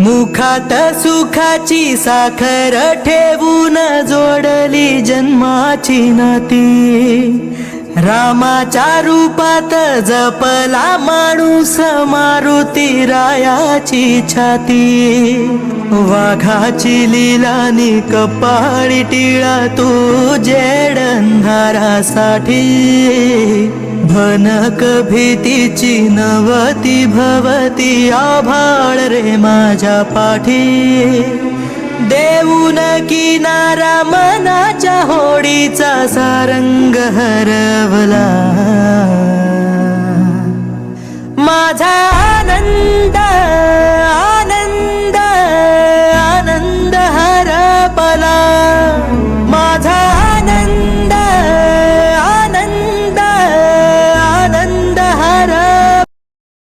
मुखात सुखाची साखर ठेवून जोडली जन्माची नाती। रामाच्या रूपात जपला माणूस मारुती रायाची छाती। वाघाची लीलानी कपाळी टिळा तू जेडंधारासाठी। भनक भीतीची नवती भवती आभाळ रे माझ्या पाठी। देऊन किनारा मनाच्या होडीचा सारंग हरवला माझा